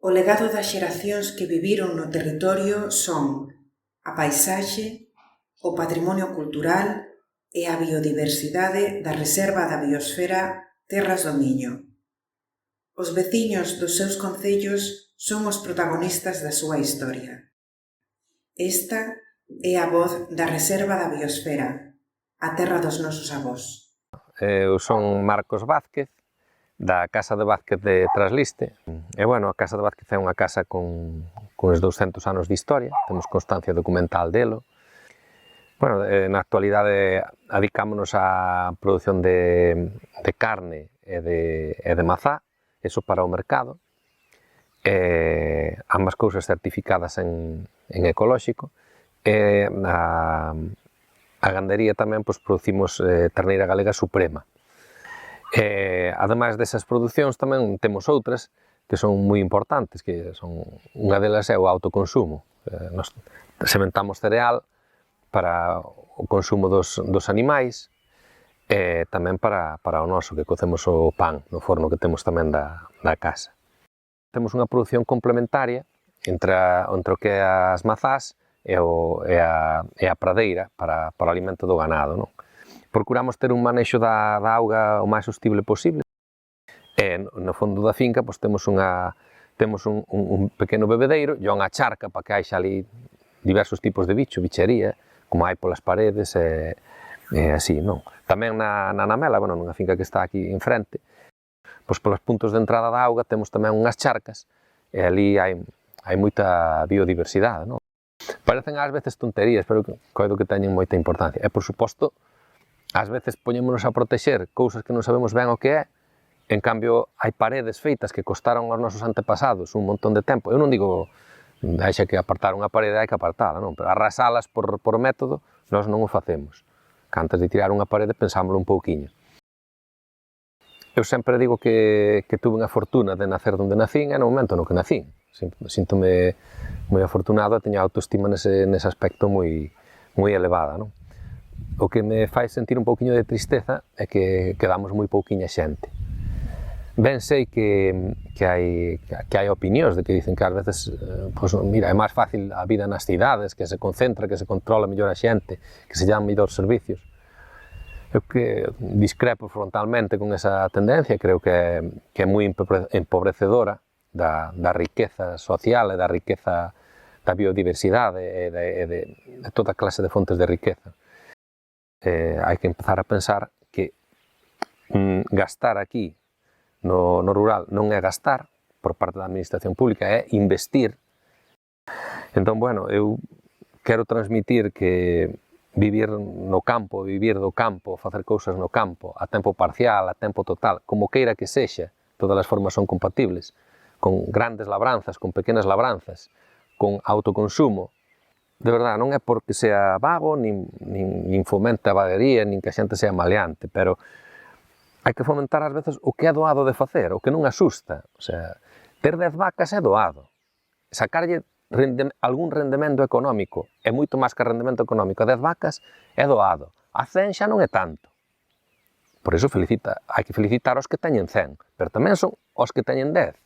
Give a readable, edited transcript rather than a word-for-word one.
O legado das xeracións que viviron no territorio son a paisaxe, o patrimonio cultural e a biodiversidade da Reserva da Biosfera Terras do Miño. Os veciños dos seus concellos son os protagonistas da súa historia. Esta é a voz da Reserva da Biosfera, a terra dos nosos avós. Eu son Marcos Vázquez, da Casa de Vázquez de Trasliste. E, bueno, a Casa de Vázquez é unha casa con uns 200 anos de historia, temos constancia documental delo. Bueno, na actualidade adicámonos á produción de carne e de mazá, eso para o mercado, ambas cousas certificadas en ecolóxico, e a gandería tamén producimos terneira galega suprema. Ademais desas producións tamén temos outras que son moi importantes, que son unha delas é o autoconsumo. Nos sementamos cereal para o consumo dos animais e tamén para o noso, que cocemos o pan no forno que temos tamén da casa. Temos unha produción complementaria entre o que é as mazás e a pradeira para o alimento do ganado, non? Procuramos ter un manexo da auga o máis sostible posible. E no fondo da finca temos un pequeno bebedeiro e unha charca para que haixa ali diversos tipos de bichería, como hai polas paredes e así, non? Tamén na Namela, bueno, nunha finca que está aquí enfrente, polos puntos de entrada da auga temos tamén unhas charcas e ali hai moita biodiversidade, non? Parecen ás veces tonterías, pero coido que teñen moita importancia. E, por suposto, ás veces poñémonos a protexer cousas que non sabemos ben o que é, en cambio hai paredes feitas que costaron aos nosos antepasados un montón de tempo. Eu non digo deixa que apartar unha parede hai que apartala, non? Pero arrasalas por método, nós non o facemos. Que antes de tirar unha parede pensámoslo un pouquiño. Eu sempre digo que tuve unha fortuna de nacer onde nacín e no momento no que nacín. Síntome moi afortunado e teño autoestima nese aspecto moi elevada, non? O que me fai sentir un pouquiño de tristeza é que quedamos moi pouquiña xente. Ben sei que hai opinións de que dicen que ás veces, mira, é máis fácil a vida nas cidades, que se concentra, que se controla mellor a xente, que se llaman mellor servicios. Eu que discrepo frontalmente con esa tendencia, creo que é moi empobrecedora da riqueza social e da riqueza da biodiversidade e de toda clase de fontes de riqueza. Hai que empezar a pensar que gastar aquí no rural non é gastar por parte da administración pública, é investir. Entón, bueno, eu quero transmitir que vivir no campo, vivir do campo, facer cousas no campo, a tempo parcial, a tempo total, como queira que sexa, todas as formas son compatibles, con grandes labranzas, con pequenas labranzas, con autoconsumo. De verdade, non é porque sea vago, nin fomente a vaguería, nin que a xente sea maleante, pero hai que fomentar ás veces o que é doado de facer, o que non asusta. O sea, ter 10 vacas é doado. Sacarlle algún rendemento económico é moito máis que rendemento económico. A 10 vacas é doado. A 100 xa non é tanto. Por iso hai que felicitar os que teñen 100, pero tamén son os que teñen 10.